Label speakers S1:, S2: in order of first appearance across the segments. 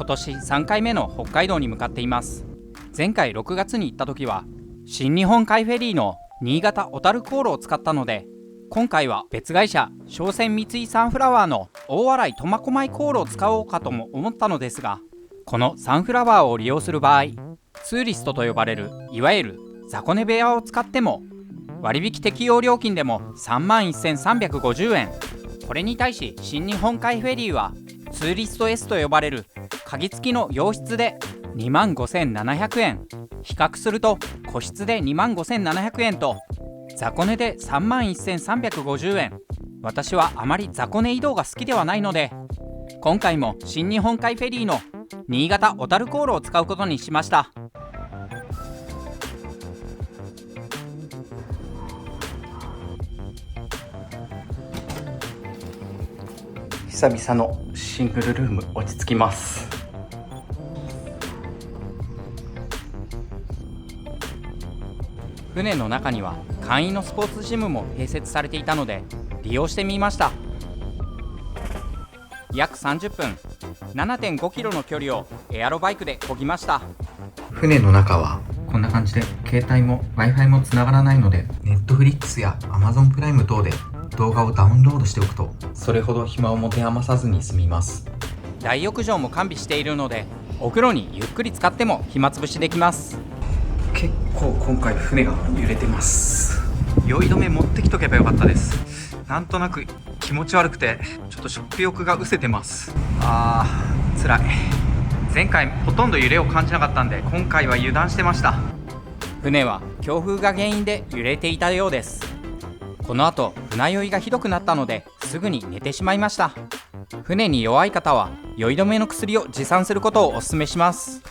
S1: 今年3回目の北海道に向かっています。前回6月に行った時は新日本海フェリーの新潟小樽航路を使ったので、今回は別会社商船三井サンフラワーの大洗苫小牧航路を使おうかとも思ったのですが、このサンフラワーを利用する場合、ツーリストと呼ばれるいわゆる雑魚寝部屋を使っても割引適用料金でも31,350円。これに対し新日本海フェリーはツーリスト S と呼ばれる鍵付きの洋室で25,700円、比較すると個室で25,700円と雑魚寝で31,350円。私はあまり雑魚寝移動が好きではないので、今回も新日本海フェリーの新潟小樽航路を使うことにしました。久々のシングルルーム、落ち着きます。船の中には簡易のスポーツジムも併設されていたので利用してみました。約30分 7.5 キロの距離をエアロバイクで漕ぎました。船の中はこんな感じで、携帯も Wi-Fi もつながらないので Netflix や Amazon プライム等で動画をダウンロードしておくとそれほど暇を持て余さずに済みます。大浴場も完備しているのでお風呂にゆっくり浸かっても暇つぶしできます。結構今回船が揺れてます。酔い止め持ってきとけばよかったです。なんとなく気持ち悪くてちょっと食欲が失せてます。辛い。前回ほとんど揺れを感じなかったんで今回は油断してました。船は強風が原因で揺れていたようです。この後船酔いがひどくなったのですぐに寝てしまいました。船に弱い方は酔い止めの薬を持参することをお勧めします。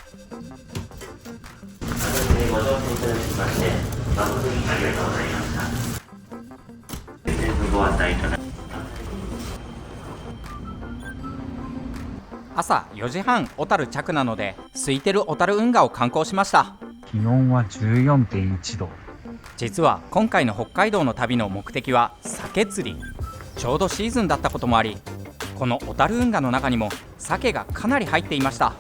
S2: ご乗船いただきまして誠にありがとうございました。全部ご案内となり
S1: 朝4時半小樽着なので空いてる小樽運河を観光しました。
S3: 気温は 14.1 度。
S1: 実は今回の北海道の旅の目的は鮭釣り。ちょうどシーズンだったこともあり、この小樽運河の中にも鮭がかなり入っていました。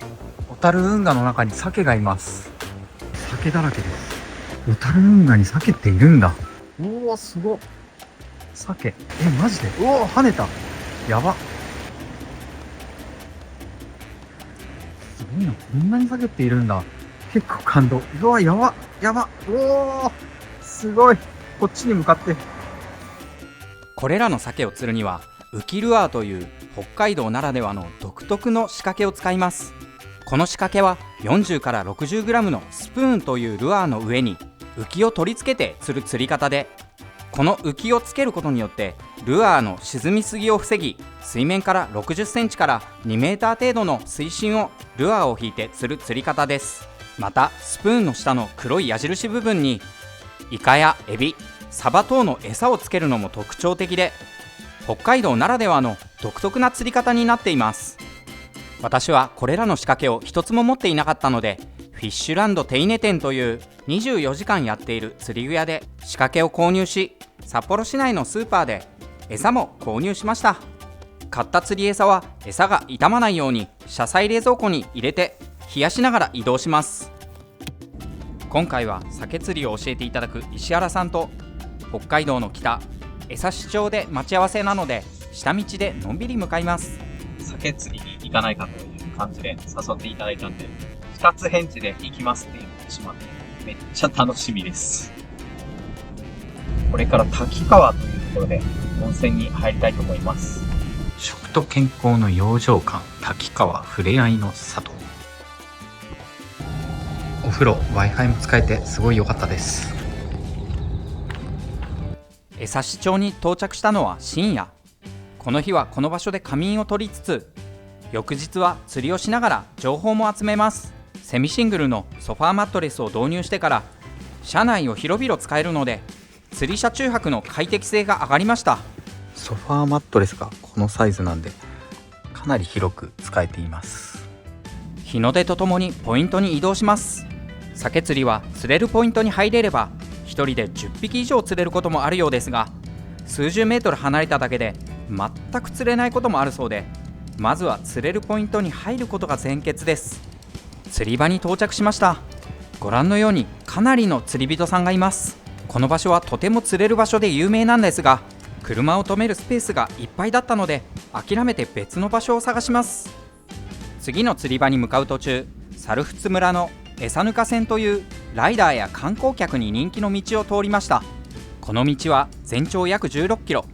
S3: 小樽運河の中に鮭がいます。鮭だらけです。小樽運河に鮭っているんだ。おお、すごっ。鮭、マジで、おお、跳ねた。やば。すごいな、こんなに鮭っているんだ。結構感動。うわ、やばやば。おお、すごい。こっちに向かって。
S1: これらの鮭を釣るには浮きルアーという北海道ならではの独特の仕掛けを使います。この仕掛けは40から 60g のスプーンというルアーの上に浮きを取り付けて釣る釣り方で、この浮きをつけることによってルアーの沈みすぎを防ぎ、水面から60センチから2メーター程度の水深をルアーを引いて釣る釣り方です。またスプーンの下の黒い矢印部分にイカやエビ、サバ等の餌をつけるのも特徴的で、北海道ならではの独特な釣り方になっています。私はこれらの仕掛けを一つも持っていなかったので、フィッシュランド手稲店という24時間やっている釣り具屋で仕掛けを購入し、札幌市内のスーパーで餌も購入しました。買った釣り餌は餌が傷まないように車載冷蔵庫に入れて冷やしながら移動します。今回は鮭釣りを教えていただく石原さんと北海道の北江差町で待ち合わせなので、下道でのんびり向かいます。鮭釣りに行かないかという感じで誘っていただいたんで、2つ返事で行きますって言ってしまってめっちゃ楽しみです。これから滝川というところで温泉に入りたいと思います。食と健康の養生館、滝川ふれあいの里。お風呂 Wi-Fi も使えてすごい良かったです。江差町に到着したのは深夜。この日はこの場所で仮眠を取りつつ、翌日は釣りをしながら情報も集めます。セミシングルのソファーマットレスを導入してから車内を広々使えるので、釣り車中泊の快適性が上がりました。ソファーマットレスがこのサイズなんでかなり広く使えています。日の出とともにポイントに移動します。鮭釣りは釣れるポイントに入れれば1人で10匹以上釣れることもあるようですが、数十メートル離れただけで全く釣れないこともあるそうで、まずは釣れるポイントに入ることが先決です。釣り場に到着しました。ご覧のようにかなりの釣り人さんがいます。この場所はとても釣れる場所で有名なんですが、車を止めるスペースがいっぱいだったので諦めて別の場所を探します。次の釣り場に向かう途中、猿払村の餌ぬか線というライダーや観光客に人気の道を通りました。この道は全長約16キロ、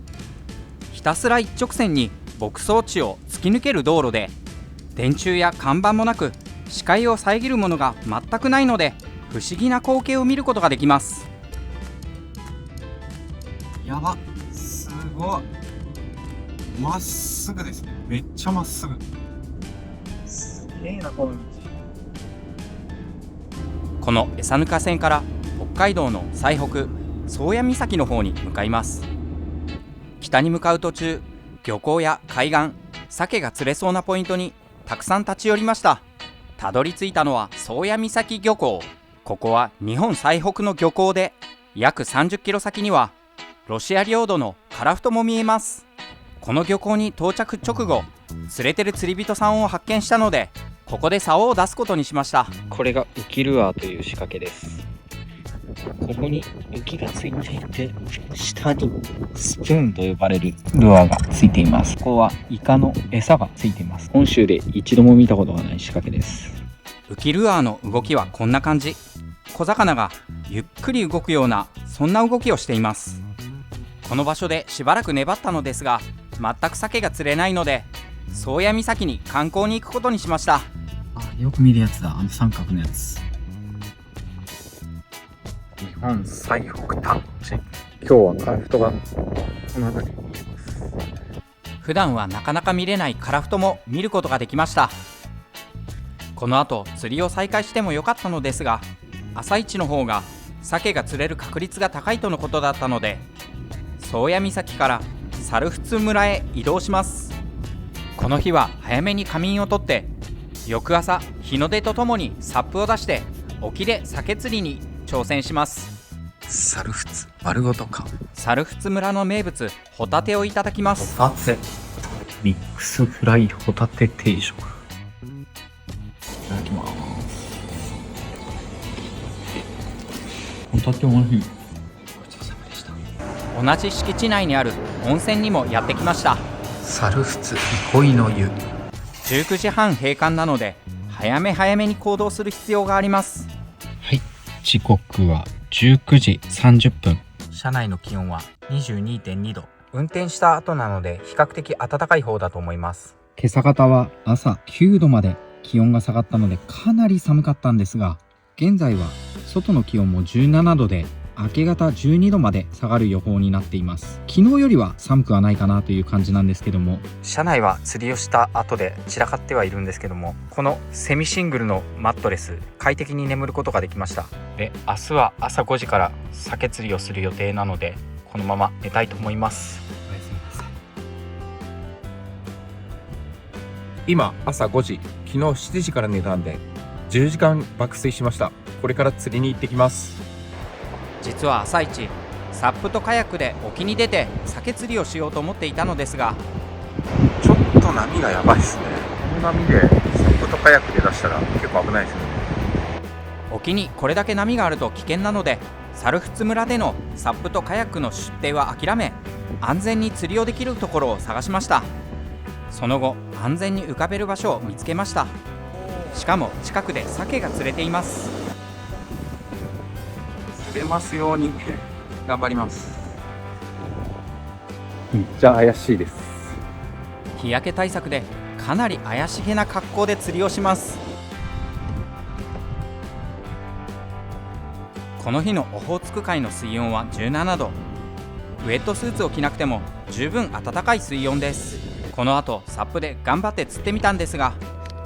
S1: ひたすら一直線に牧草地を突き抜ける道路で、電柱や看板もなく視界を遮るものが全くないので不思議な光景を見ることができます。
S4: やば、すごい。まっすぐです。めっちゃまっすぐ。すげえな、この道。
S1: この餌ぬか線から北海道の最北宗谷岬の方に向かいます。北に向かう途中、漁港や海岸、鮭が釣れそうなポイントにたくさん立ち寄りました。たどり着いたのは宗谷岬漁港。ここは日本最北の漁港で、約30キロ先にはロシア領土の樺太も見えます。この漁港に到着直後、釣れてる釣り人さんを発見したので、ここで竿を出すことにしました。これが浮きルアーという仕掛けです。ここに浮きがついていて、下にスプーンと呼ばれるルアーがついています。ここはイカの餌がついています。本州で一度も見たことがない仕掛けです。浮きルアーの動きはこんな感じ。小魚がゆっくり動くような、そんな動きをしています。この場所でしばらく粘ったのですが、全く鮭が釣れないので宗谷岬に観光に行くことにしました。
S3: よく見るやつだ、あの三角のやつ。日本最北タッチ。今日はカラフトがこの辺りに見えます。
S1: 普段はなかなか見れないカラフトも見ることができました。この後釣りを再開してもよかったのですが、朝一の方が鮭が釣れる確率が高いとのことだったので、宗谷岬から猿払村へ移動します。この日は早めに仮眠をとって、翌朝日の出とともにサップを出して沖で鮭釣りに挑戦します。
S3: 猿払丸ごとか。
S1: 猿払村の名物ホタテをいただきます。
S3: ホタテミックスフライホタテ定食。いただきます。ホタテおいしい。ごちそうさまでした。
S1: 同じ敷地内にある温泉にもやってきました。
S3: 猿払憩いの湯。
S1: 19時半閉館なので早めに行動する必要があります。
S5: はい、時刻は19時30分。
S1: 車内の気温は 22.2 度。運転した後なので比較的暖かい方だと思います。
S5: 今朝方は朝9度まで気温が下がったのでかなり寒かったんですが、現在は外の気温も17度で明け方12度まで下がる予報になっています。昨日よりは寒くはないかなという感じなんですけども、
S1: 車内は釣りをした後で散らかってはいるんですけども、このセミシングルのマットレス、快適に眠ることができました。で、明日は朝5時から鮭釣りをする予定なので、このまま寝たいと思います。
S5: おやすみなさい。
S6: 今朝5時、昨日7時から寝たんで10時間爆睡しました。これから釣りに行ってきます。
S1: 実は朝一サップとカヤックで沖に出て鮭釣りをしようと思っていたのですが、
S3: ちょっと波がやばいですね。この波でサップとカヤックで出したら結構危ないですよね。
S1: 沖にこれだけ波があると危険なので、猿払村でのサップとカヤックの出艇は諦め、安全に釣りをできるところを探しました。その後安全に浮かべる場所を見つけました。しかも近くで鮭が釣れています。
S3: 釣れますように頑張ります。
S6: めっちゃ怪しいです。
S1: 日焼け対策でかなり怪しげな格好で釣りをします。この日のオホーツク海の水温は17度。ウェットスーツを着なくても十分暖かい水温です。この後サップで頑張って釣ってみたんですが、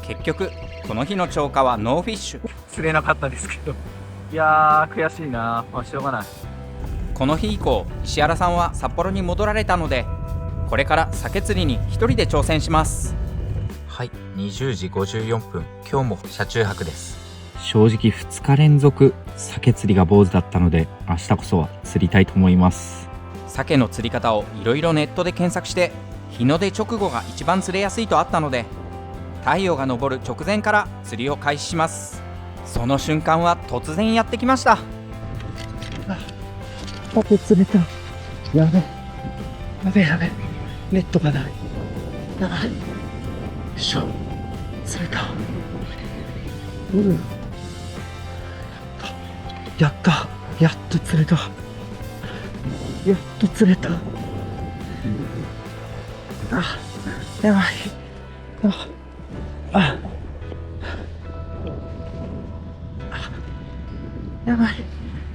S1: 結局この日の釣果はノーフィッシュ。
S3: 釣れなかったですけど、いやー悔しいな。しょうがない。
S1: この日以降石原さんは札幌に戻られたので、これから鮭釣りに一人で挑戦します。はい、20時54分、今日も車中泊です。
S5: 正直2日連続鮭釣りが坊主だったので、明日こそは釣りたいと思います。
S1: 鮭の釣り方をいろいろネットで検索して、日の出直後が一番釣れやすいとあったので、太陽が昇る直前から釣りを開始します。その瞬間は突然やってきました。
S3: 鮭釣れた。やべ。ネットがない。やばい。よいしょ。釣れた。やった。やっと釣れた。やっと釣れた。やばい。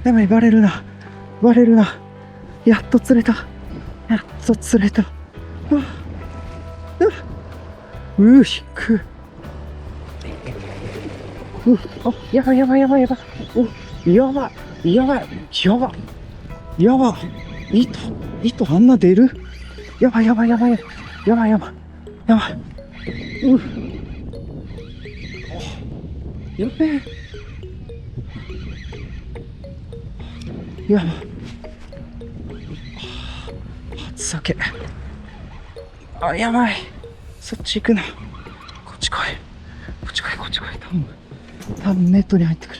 S3: やばい、バレるな。やっと釣れた。引く。やばい。糸あんな出る？やばい。やべえ。初鮭。やばい。そっち行くな。こっち来い。頼む、ネットに入ってくれ。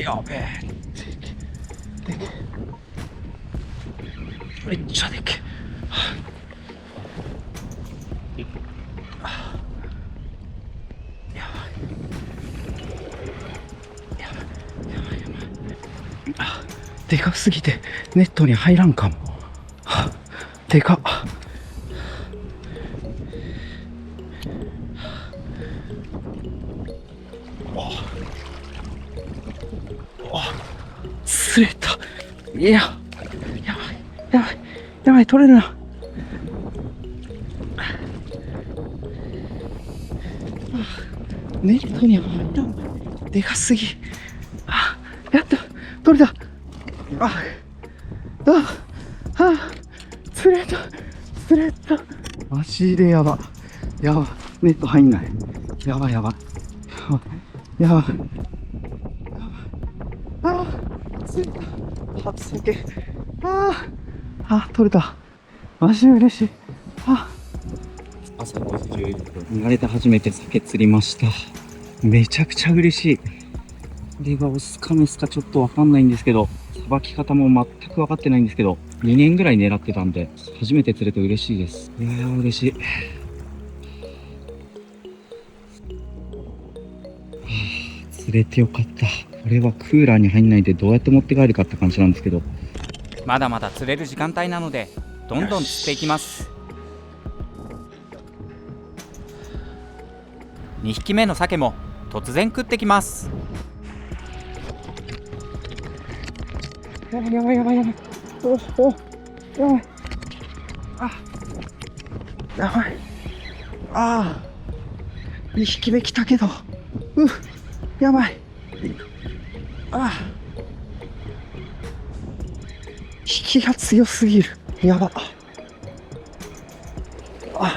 S3: やべえ。めっちゃでけえ。でかすぎてネットに入らんかも。でかっ。釣れた。やばい、取れるな。ネットに入らん。でかすぎ。やった、取れた。釣れた。マジでやば。ネット入んない。やばい。釣れた。初鮭。取れた。マジで嬉しい。
S5: 朝5時11分。
S3: 生まれて初めて鮭釣りました。めちゃくちゃ嬉しい。これがオスかメスかちょっとわかんないんですけど、さばき方も全く分かってないんですけど、2年ぐらい狙ってたんで、初めて釣れて嬉しいです。いやー、嬉しい。釣れてよかった。これはクーラーに入んないでどうやって持って帰るかって感じなんですけど、
S1: まだまだ釣れる時間帯なので、どんどん釣っていきます。2匹目の鮭も突然食ってきます。
S3: やばい。やばい。2匹目来たけど、やばい。引きが強すぎる。やば。や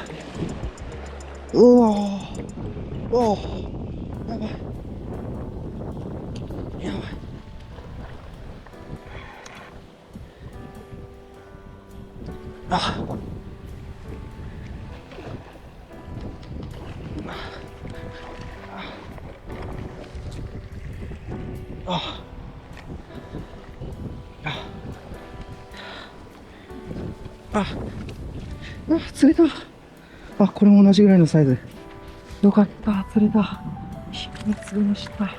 S3: ばい。釣れた。これも同じぐらいのサイズ。よかった、釣れた。釣れました。よかっ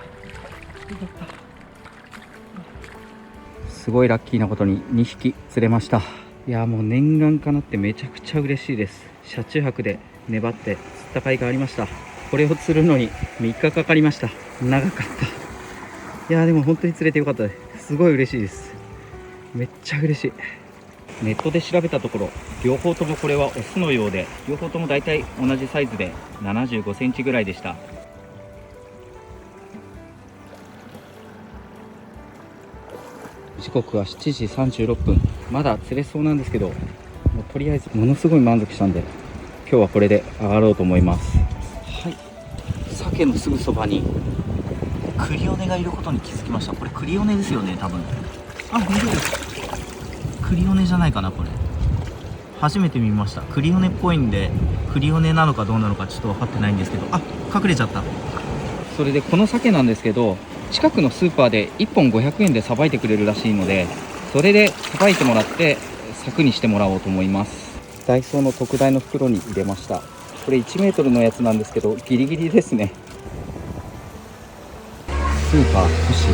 S3: た。すごいラッキーなことに2匹釣れました。いや、もう念願かなってめちゃくちゃ嬉しいです。車中泊で粘って釣った甲斐がありました。これを釣るのに3日かかりました。長かった。いや、でも本当に釣れてよかったです。すごい嬉しいです。めっちゃ嬉しい。ネットで調べたところ、両方ともこれはオスのようで、両方とも大体同じサイズで75センチぐらいでした。時刻は7時36分。まだ釣れそうなんですけど、もうとりあえずものすごい満足したんで、今日はこれで上がろうと思います。はい、鮭のすぐそばにクリオネがいることに気づきました。これクリオネですよね、多分。あ、いる。クリオネじゃないかな、これ。初めて見ました。クリオネっぽいんで、クリオネなのかどうなのかちょっと分かってないんですけど、あ、隠れちゃった。
S5: それでこの鮭なんですけど、近くのスーパーで1本500円でさばいてくれるらしいので、それでさばいてもらって柵にしてもらおうと思います。ダイソーの特大の袋に入れました。これ1メートルのやつなんですけど、ギリギリですね。スーパー都市。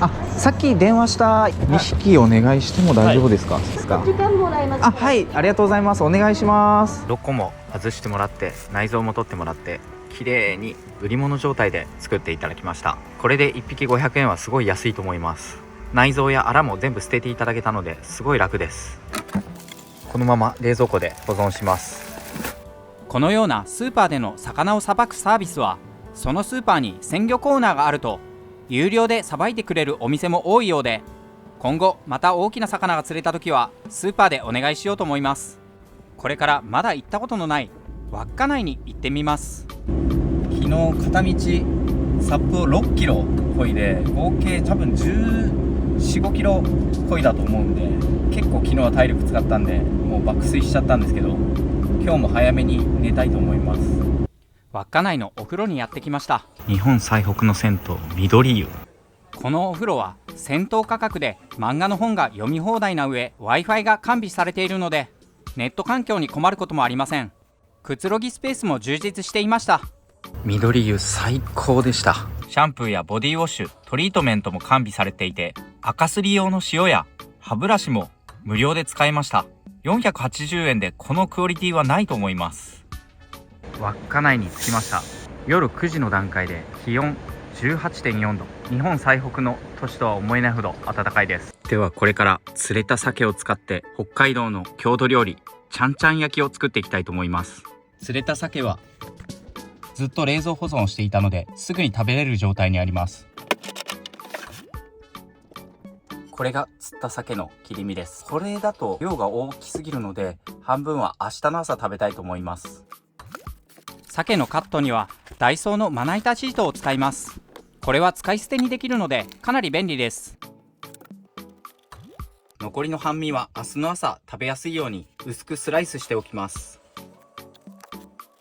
S5: あ、さっき電話した2匹お願いしても大丈夫ですか？
S7: 時間もらいます。
S5: あ、はい、ありがとうございます。お願いします。6個も外してもらって、内臓も取ってもらって、綺麗に売り物状態で作っていただきました。これで1匹500円はすごい安いと思います。内臓やアラも全部捨てていただけたので、すごい楽です。このまま冷蔵庫で保存します。
S1: このようなスーパーでの魚をさばくサービスは、そのスーパーに鮮魚コーナーがあると有料でさばいてくれるお店も多いようで、今後また大きな魚が釣れた時はスーパーでお願いしようと思います。これからまだ行ったことのない稚内に行ってみます。
S3: 昨日片道サップを6キロ漕いで、合計多分14、15キロ漕いだと思うんで、結構昨日は体力使ったんで、もう爆睡しちゃったんですけど、今日も早めに寝たいと思います。
S1: 稚内のお風呂にやってきました。
S3: 日本最北の銭湯、緑湯。
S1: このお風呂は銭湯価格で漫画の本が読み放題な上、 Wi-Fi が完備されているのでネット環境に困ることもありません。くつろぎスペースも充実していました。
S3: 緑湯最高でした。
S1: シャンプーやボディウォッシュ、トリートメントも完備されていて、赤すり用の塩や歯ブラシも無料で使えました。480円でこのクオリティはないと思います。
S3: 稚内に着きました。夜9時の段階で気温 18.4 度。日本最北の都市とは思えないほど暖かいです。
S1: ではこれから釣れた鮭を使って北海道の郷土料理ちゃんちゃん焼きを作っていきたいと思います。釣れた鮭はずっと冷蔵保存していたので、すぐに食べれる状態にあります。これが釣った鮭の切り身です。これだと量が大きすぎるので、半分は明日の朝食べたいと思います。鮭のカットにはダイソーのまな板シートを使います。これは使い捨てにできるのでかなり便利です。残りの半身は明日の朝食べやすいように薄くスライスしておきます。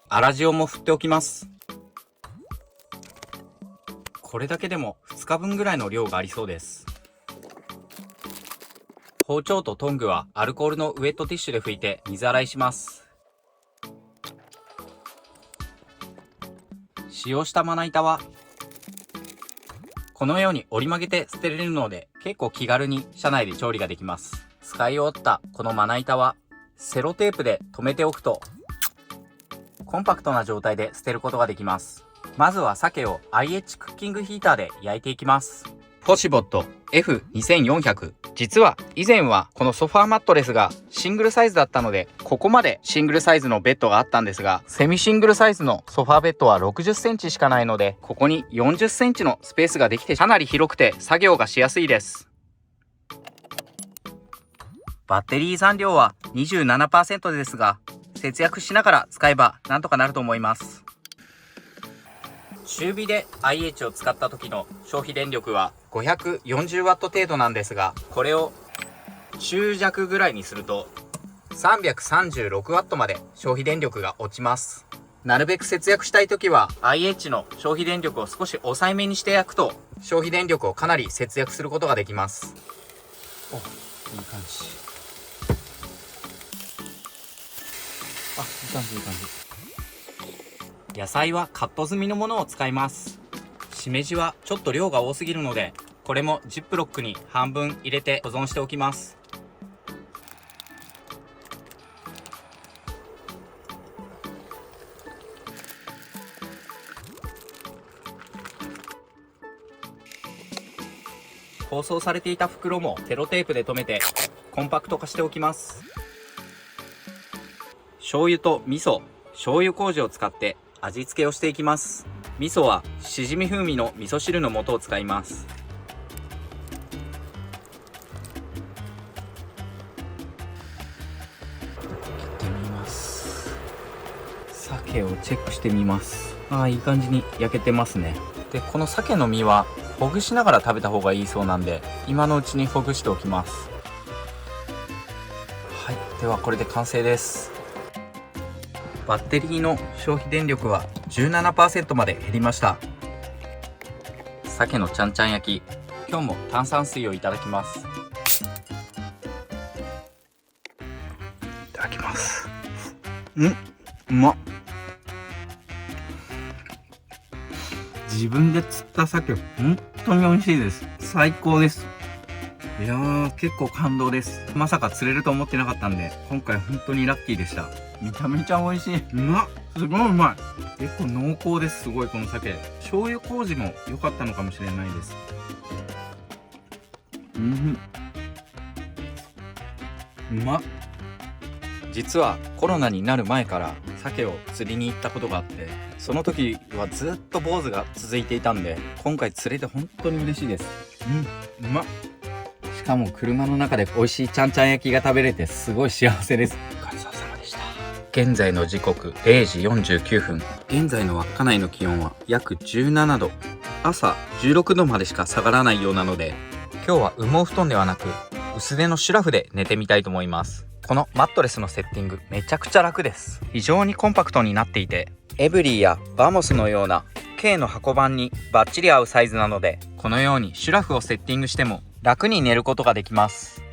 S1: 粗塩も振っておきます。これだけでも2日分ぐらいの量がありそうです。包丁とトングはアルコールのウェットティッシュで拭いて水洗いします。使用したまな板はこのように折り曲げて捨てれるので、結構気軽に車内で調理ができます。使い終わったこのまな板はセロテープで留めておくとコンパクトな状態で捨てることができます。まずは鮭を IH クッキングヒーターで焼いていきます。ポシボット F2400。実は以前はこのソファーマットレスがシングルサイズだったので、ここまでシングルサイズのベッドがあったんですが、セミシングルサイズのソファーベッドは60センチしかないので、ここに40センチのスペースができてかなり広くて作業がしやすいです。バッテリー残量は 27% ですが、節約しながら使えばなんとかなると思います。中火で IH を使った時の消費電力は 540W 程度なんですが、これを中弱ぐらいにすると 336W まで消費電力が落ちます。なるべく節約したい時は IH の消費電力を少し抑えめにして焼くと、消費電力をかなり節約することができます。お、いい感じ。あ、いい感じいい感じ。野菜はカット済みのものを使います。しめじはちょっと量が多すぎるので、これもジップロックに半分入れて保存しておきます。包装されていた袋もセロテープで留めてコンパクト化しておきます。醤油と味噌、醤油麹を使って味付けをしていきます。味噌はしじみ風味の味噌汁の素を使います。切ってみます。鮭をチェックしてみます。ああ、いい感じに焼けてますね。でこの鮭の身はほぐしながら食べた方がいいそうなんで、今のうちにほぐしておきます。はい、ではこれで完成です。バッテリーの消費電力は 17% まで減りました。鮭のちゃんちゃん焼き、今日も炭酸水をいただきます。いただきます。うまっ。自分で釣った鮭、本当に美味しいです。最高です。いやー、結構感動です。まさか釣れると思ってなかったんで、今回本当にラッキーでした。めちゃめちゃ美味しい。うまっ。すごいうまい。結構濃厚です。すごいこの鮭。醤油麹も良かったのかもしれないです。うまっ。実はコロナになる前から鮭を釣りに行ったことがあって、その時はずっと坊主が続いていたんで、今回釣れて本当に嬉しいです。うまっ。しかも車の中で美味しいちゃんちゃん焼きが食べれてすごい幸せです。お疲れ様でした。現在の時刻0時49分。現在の稚内の気温は約17度。朝16度までしか下がらないようなので、今日は羽毛布団ではなく薄手のシュラフで寝てみたいと思います。このマットレスのセッティングめちゃくちゃ楽です。非常にコンパクトになっていて、エブリーやバモスのような軽の箱板にバッチリ合うサイズなので、このようにシュラフをセッティングしても楽に寝ることができます。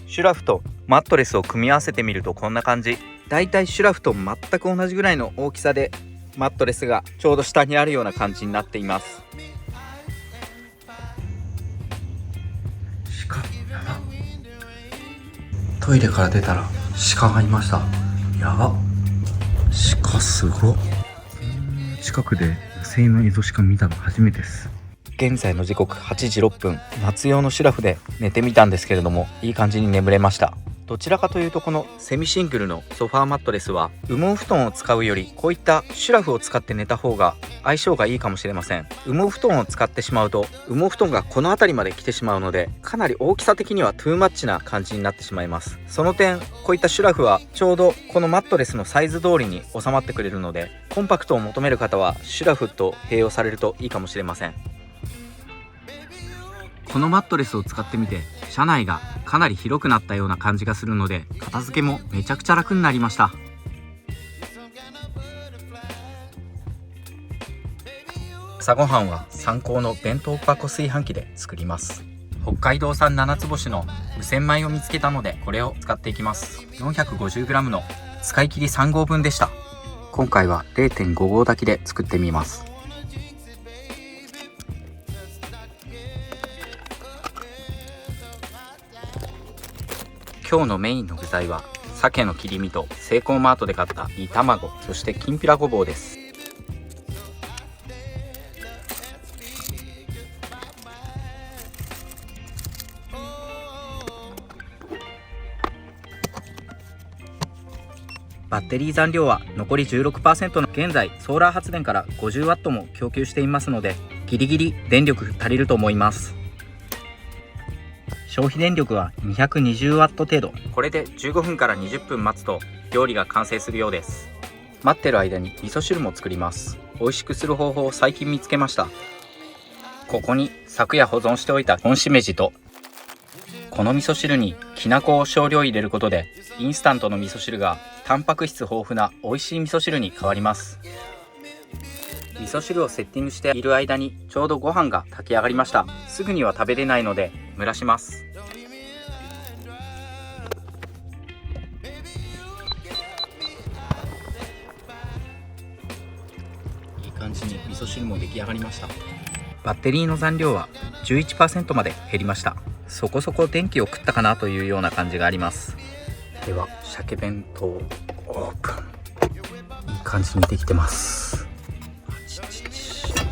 S1: シュラフとマットレスを組み合わせてみるとこんな感じ。だいたいシュラフと全く同じぐらいの大きさで、マットレスがちょうど下にあるような感じになっています。鹿、やば。トイレから出たら鹿がいました。やば。鹿すごっ。
S3: 近くで野生のエゾシカ見たの初めてです。
S1: 現在の時刻8時6分。夏用のシュラフで寝てみたんですけれども、いい感じに眠れました。どちらかというとこのセミシングルのソファーマットレスは羽毛布団を使うよりこういったシュラフを使って寝た方が相性がいいかもしれません。羽毛布団を使ってしまうと羽毛布団がこの辺りまで来てしまうので、かなり大きさ的にはトゥーマッチな感じになってしまいます。その点こういったシュラフはちょうどこのマットレスのサイズ通りに収まってくれるので、コンパクトを求める方はシュラフと併用されるといいかもしれません。このマットレスを使ってみて、車内がかなり広くなったような感じがするので、片付けもめちゃくちゃ楽になりました。朝ごはんは参考の弁当箱炊飯器で作ります。北海道産7つ星の無洗米を見つけたので、これを使っていきます。 450g の使い切り3合分でした。今回は 0.5 合炊きで作ってみます。今日のメインの具材は鮭の切り身とセイコーマートで買った煮卵、そしてきんぴらごぼうです。バッテリー残量は残り 16% の現在ソーラー発電から 50W も供給していますので、ギリギリ電力足りると思います。消費電力は 220W 程度。これで15分から20分待つと料理が完成するようです。待ってる間に味噌汁も作ります。美味しくする方法を最近見つけました。ここに昨夜保存しておいた本しめじと、この味噌汁にきな粉を少量入れることでインスタントの味噌汁がタンパク質豊富な美味しい味噌汁に変わります。味噌汁をセッティングしている間にちょうどご飯が炊き上がりました。すぐには食べれないので蒸らします。いい感じに味噌汁も出来上がりました。バッテリーの残量は 11% まで減りました。そこそこ電気を食ったかなというような感じがあります。では鮭弁当オープン。いい感じにできてます。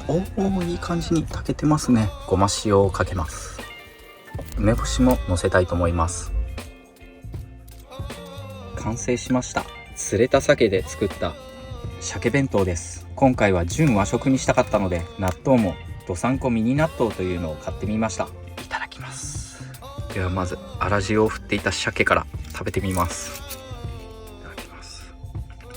S1: おお、いい感じに炊けてますね。ごま塩をかけます。梅干しも乗せたいと思います。完成しました。釣れた鮭で作った鮭弁当です。今回は純和食にしたかったので、納豆もどさんこミニ納豆というのを買ってみました。いただきます。ではまず粗塩を振っていた鮭から食べてみます。いただきます。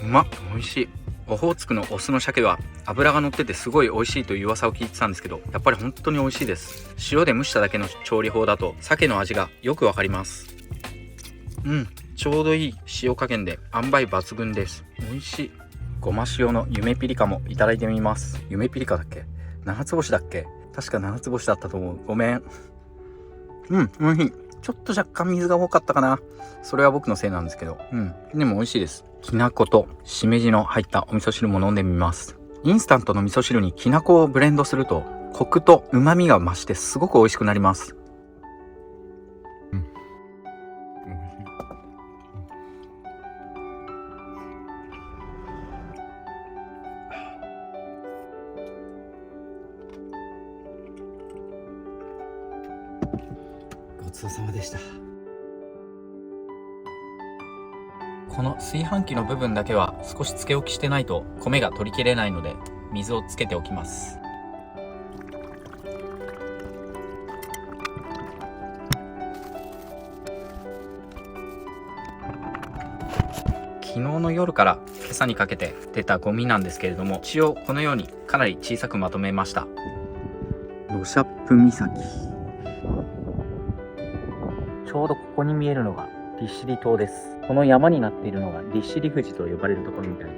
S1: うまっ、美味しい。オホーツクのオスの鮭は脂が乗っててすごい美味しいという噂を聞いてたんですけど、やっぱり本当に美味しいです。塩で蒸しただけの調理法だと鮭の味がよくわかります。ちょうどいい塩加減で塩梅抜群です。美味しい。ごま塩の夢ピリカもいただいてみます。夢ピリカだっけ、7つ星だっけ、確か7つ星だったと思う。ごめん。美味しい。ちょっと若干水が多かったかな。それは僕のせいなんですけど、でも美味しいです。きな粉としめじの入ったお味噌汁も飲んでみます。インスタントの味噌汁にきな粉をブレンドするとコクと旨味が増してすごく美味しくなります。
S3: ごちそうさまでした。
S1: この炊飯器の部分だけは少しつけ置きしてないと米が取りきれないので水をつけておきます。昨日の夜から今朝にかけて出たゴミなんですけれども、一応このようにかなり小さくまとめました。ロシャップ岬、ちょうどここに見えるのが利尻島です。この山になっているのが利尻富士と呼ばれるところみたいで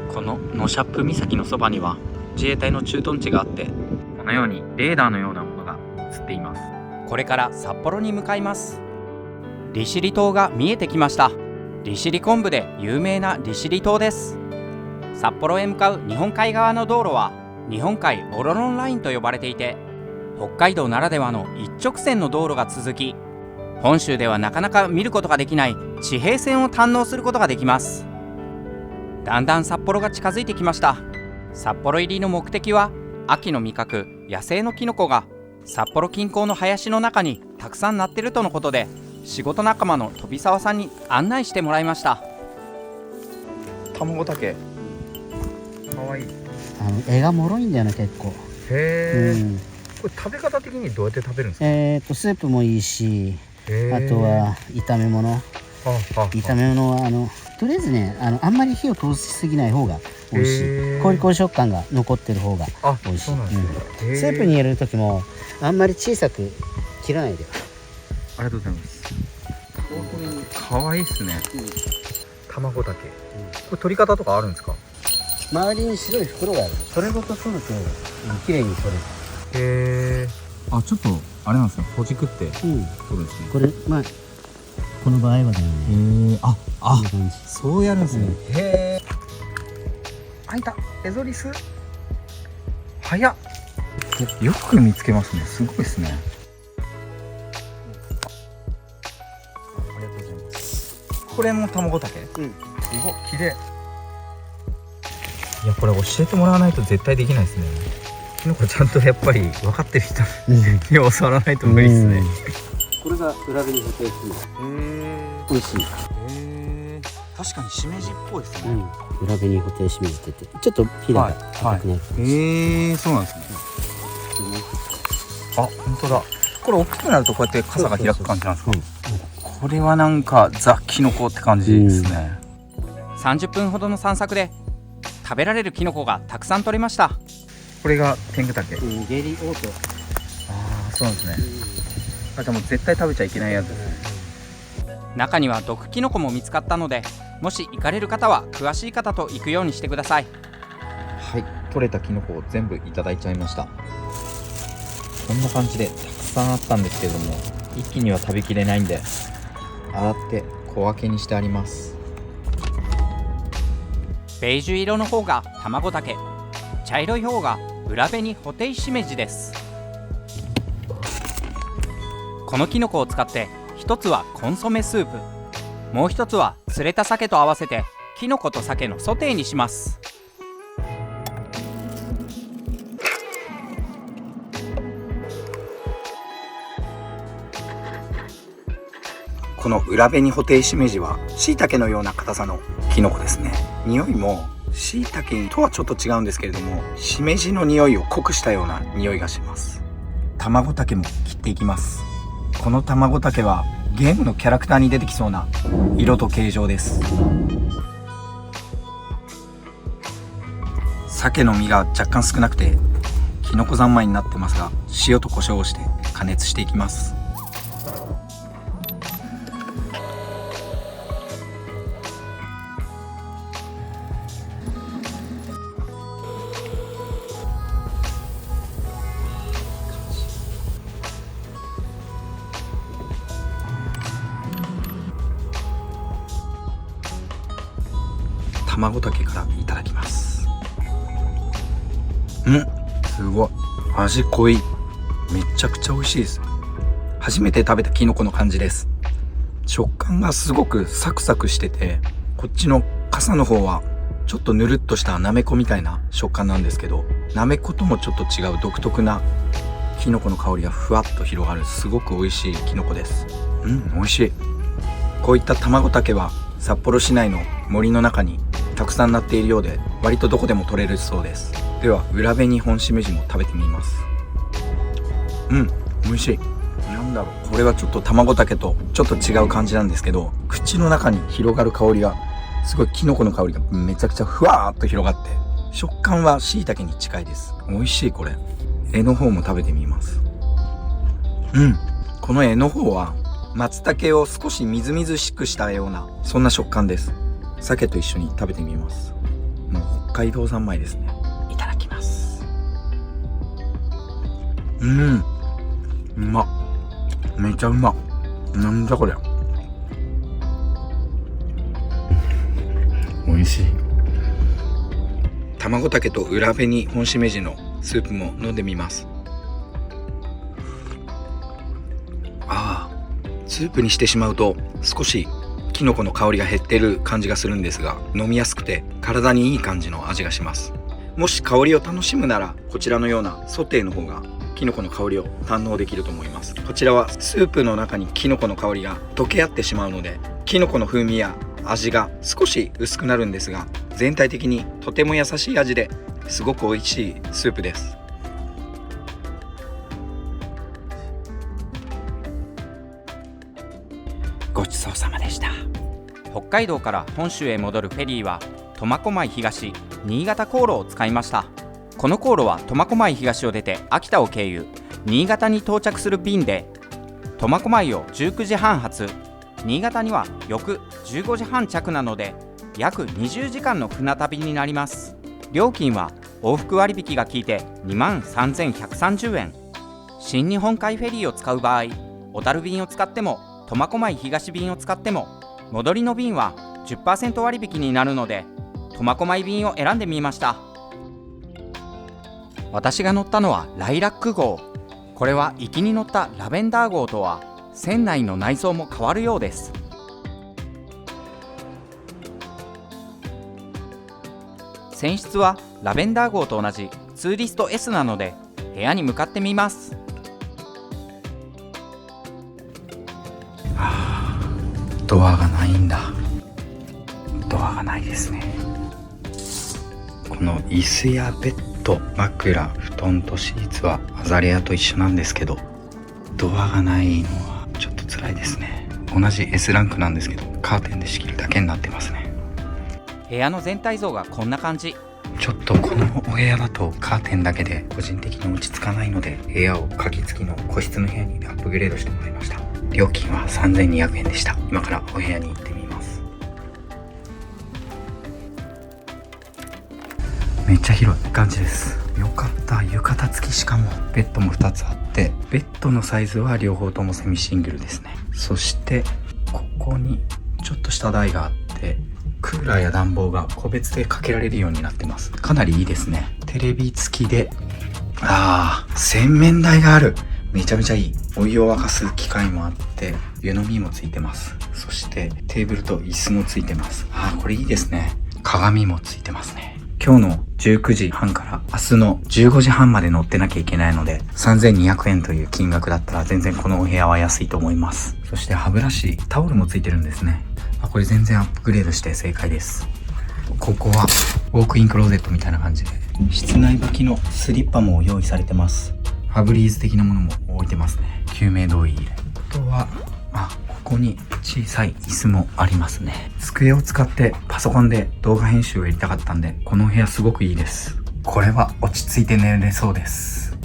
S1: す。このノシャップ岬のそばには自衛隊の駐屯地があって、このようにレーダーのようなものが映っています。これから札幌に向かいます。利尻島が見えてきました。利尻昆布で有名な利尻島です。札幌へ向かう日本海側の道路は日本海オロロンラインと呼ばれていて、北海道ならではの一直線の道路が続き、本州ではなかなか見ることができない地平線を堪能することができます。だんだん札幌が近づいてきました。札幌入りの目的は秋の味覚野生のキノコが札幌近郊の林の中にたくさんなってるとのことで、仕事仲間の飛沢さんに案内してもらいました。
S3: 卵竹かわいい。
S7: 絵が脆いんだよね、結構。
S3: へえ、これ食べ方的にどうやって食べるんですか？
S7: スープもいいし、あとは炒め物。炒め物はとりあえずね、あんまり火を通しすぎない方が美味しい。コリコリ食感が残ってる方が美味しい。スープに入れる時もあんまり小さく切らないで。
S3: ありがとうございます。かわいいっすね。卵だけ。これ取り方とかあるんですか？
S7: 周りに白い袋がある。それごと取ると綺麗に取れる。
S3: へえ。あ、ちょっとあれなんですね。ほじくって取るんですね。
S7: これこの場合はだよね。
S3: そうやるんですね。へえ。あ、いた。エゾリス。早っ。よく見つけますね。すごいですね。ありがとうございます。これも卵竹。すごい綺麗。いや、これ教えてもらわないと絶対できないですね。キノコちゃんとやっぱり分かってる人に教わらないと無理ですね。
S7: これが裏紅固定する。美味しい。
S3: 確かにしめじっぽいですね。
S7: 裏紅固定しめじってて、ちょっと火が高くなる。
S3: そうなんですね。あ、本当だ。これ大きくなるとこうやって傘が開く感じなんですか？これはなんかザ・キノコって感じですね。
S1: 30分ほどの散策で食べられるキノコがたくさん取れました。
S3: これが天狗竹。
S7: ゲリオート。
S3: ああ、そうなんですね。あ、じゃあもう絶対食べちゃいけないやつですね。
S1: 中には毒キノコも見つかったので、もし行かれる方は詳しい方と行くようにしてください。
S5: はい、取れたキノコを全部いただいちゃいました。こんな感じでたくさんあったんですけれども、一気には食べきれないんで洗って小分けにしてあります。
S1: ベージュ色の方が卵竹、茶色い方が裏紅ホテイシメジです。このキノコを使って一つはコンソメスープ、もう一つは釣れた鮭と合わせてキノコと鮭のソテーにします。
S8: この裏紅ホテイシメジは椎茸のような硬さのキノコですね。匂いも椎茸とはちょっと違うんですけれども、しめじの匂いを濃くしたような匂いがします。卵茸も切っていきます。この卵茸はゲームのキャラクターに出てきそうな色と形状です。鮭の身が若干少なくてきのこ三昧になってますが、塩と胡椒をして加熱していきます。卵たけからいただきます。すごい味濃い。めちゃくちゃ美味しいです。初めて食べたキノコの感じです。食感がすごくサクサクしてて、こっちの傘の方はちょっとぬるっとしたなめこみたいな食感なんですけど、なめこともちょっと違う独特なキノコの香りがふわっと広がる、すごく美味しいキノコです。美味しい。こういった卵たけは札幌市内の森の中にたくさんなっているようで、割とどこでも取れるそうです。では裏紅本しめじも食べてみます。美味しい。なんだろう、これはちょっと卵たけとちょっと違う感じなんですけど、口の中に広がる香りがすごい、キノコの香りがめちゃくちゃふわーっと広がって、食感は椎茸に近いです。美味しい。これ柄の方も食べてみます。この柄の方は松茸を少しみずみずしくしたような、そんな食感です。鮭と一緒に食べてみます。もう北海道三昧ですね。いただきます。うまっ。めちゃうまっ。なんだこれ。美味しい。卵たけと裏紅本しめじのスープも飲んでみます。スープにしてしまうと少しキノコの香りが減ってる感じがするんですが、飲みやすくて体にいい感じの味がします。もし香りを楽しむなら、こちらのようなソテーの方がキノコの香りを堪能できると思います。こちらはスープの中にキノコの香りが溶け合ってしまうので、キノコの風味や味が少し薄くなるんですが、全体的にとても優しい味ですごく美味しいスープです。
S1: ごちそうさまでした。北海道から本州へ戻るフェリーは苫小牧東新潟航路を使いました。この航路は苫小牧東を出て秋田を経由、新潟に到着する便で、苫小牧を19時半発、新潟には翌15時半着なので約20時間の船旅になります。料金は往復割引が効いて23,130円。新日本海フェリーを使う場合、小樽便を使っても苫小牧東便を使っても、戻りの便は 10% 割引になるので苫小牧便を選んでみました。私が乗ったのはライラック号。これは行きに乗ったラベンダー号とは船内の内装も変わるようです。船室はラベンダー号と同じツーリスト S なので、部屋に向かってみます。
S8: ドアがないんだ。ドアがないですね。この椅子やベッド、枕、布団とシーツはアザレアと一緒なんですけど、ドアがないのはちょっと辛いですね。同じ S ランクなんですけど、カーテンで仕切るだけになってますね。
S1: 部屋の全体像がこんな感じ。
S8: ちょっとこのお部屋だとカーテンだけで個人的に落ち着かないので、部屋を鍵付きの個室の部屋にアップグレードしてもらいました。料金は3,200円でした。今からお部屋に行ってみます。めっちゃ広い感じです。よかった。浴衣付き、しかもベッドも2つあって、ベッドのサイズは両方ともセミシングルですね。そしてここにちょっとした台があって、クーラーや暖房が個別でかけられるようになってます。かなりいいですね。テレビ付きで、洗面台がある。めちゃめちゃいい。お湯を沸かす機械もあって、湯飲みもついてます。そしてテーブルと椅子もついてます。これいいですね。鏡もついてますね。今日の19時半から明日の15時半まで乗ってなきゃいけないので、3,200円という金額だったら全然このお部屋は安いと思います。そして歯ブラシ、タオルもついてるんですね。これ全然アップグレードして正解です。ここはウォークインクローゼットみたいな感じで、室内履きのスリッパも用意されてます。ファブリーズ的なものも置いてますね。救命胴衣。あとはここに小さい椅子もありますね。机を使ってパソコンで動画編集をやりたかったんで、このお部屋すごくいいです。これは落ち着いて寝れそうです。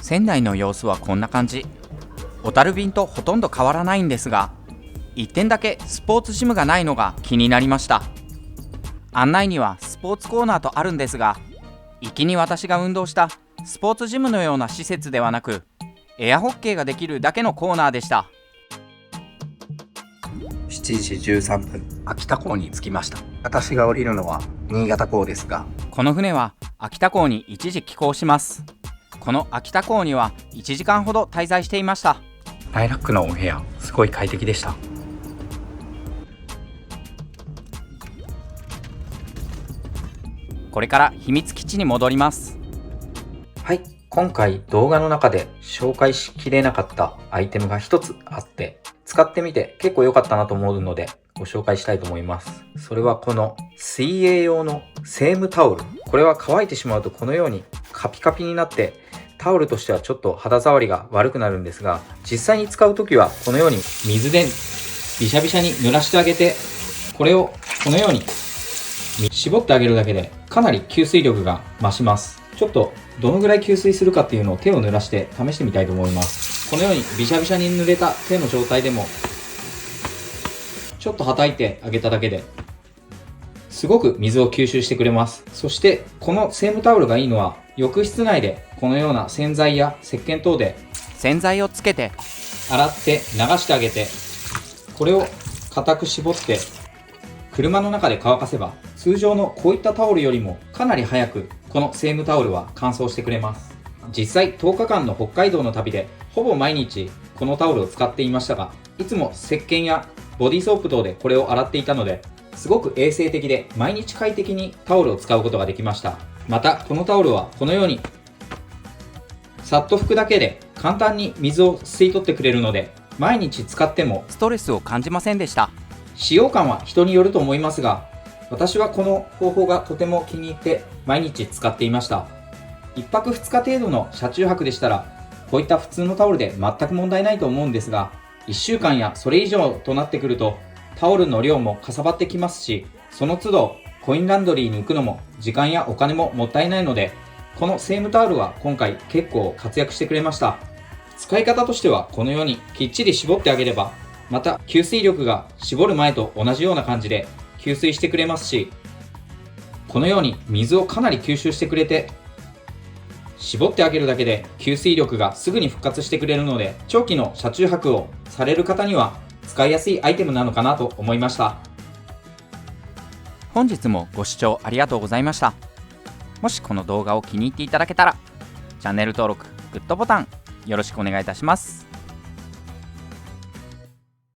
S1: 船内の様子はこんな感じ。小樽便とほとんど変わらないんですが、1点だけスポーツジムがないのが気になりました。案内にはスポーツコーナーとあるんですが、行きに私が運動したスポーツジムのような施設ではなく、エアホッケーができるだけのコーナーでした。
S8: 7時13分、秋田港に着きました。私が降りるのは新潟港ですが、
S1: この船は秋田港に一時寄港します。この秋田港には1時間ほど滞在していました。
S8: ライラックのお部屋、すごい快適でした。
S1: これから秘密基地に戻ります。
S8: はい、今回動画の中で紹介しきれなかったアイテムが一つあって、使ってみて結構良かったなと思うのでご紹介したいと思います。それはこの水泳用のセームタオル。これは乾いてしまうとこのようにカピカピになってタオルとしてはちょっと肌触りが悪くなるんですが、実際に使うときはこのように
S5: 水でビシャビシャに濡らしてあげて、これをこのように絞ってあげるだけでかなり吸水力が増します。ちょっとどのぐらい吸水するかっていうのを手を濡らして試してみたいと思います。このようにビシャビシャに濡れた手の状態でもちょっとはたいてあげただけですごく水を吸収してくれます。そしてこのセームタオルがいいのは、浴室内でこのような洗剤や石鹸等で
S1: 洗剤をつけて
S5: 洗って流してあげて、これを固く絞って車の中で乾かせば、通常のこういったタオルよりもかなり早くこのセームタオルは乾燥してくれます。実際10日間の北海道の旅でほぼ毎日このタオルを使っていましたが、いつも石鹸やボディーソープ等でこれを洗っていたので、すごく衛生的で毎日快適にタオルを使うことができました。またこのタオルはこのようにさっと拭くだけで簡単に水を吸い取ってくれるので、毎日使っても
S1: ストレスを感じませんでした。
S5: 使用感は人によると思いますが、私はこの方法がとても気に入って毎日使っていました。1泊2日程度の車中泊でしたら、こういった普通のタオルで全く問題ないと思うんですが、1週間やそれ以上となってくるとタオルの量もかさばってきますし、その都度コインランドリーに行くのも時間やお金ももったいないので、このセームタオルは今回結構活躍してくれました。使い方としてはこのようにきっちり絞ってあげれば、また吸水力が絞る前と同じような感じで吸水してくれますし、このように水をかなり吸収してくれて、絞ってあげるだけで吸水力がすぐに復活してくれるので、長期の車中泊をされる方には使いやすいアイテムなのかなと思いました。
S1: 本日もご視聴ありがとうございました。もしこの動画を気に入っていただけたら、チャンネル登録、グッドボタンよろしくお願いいたします。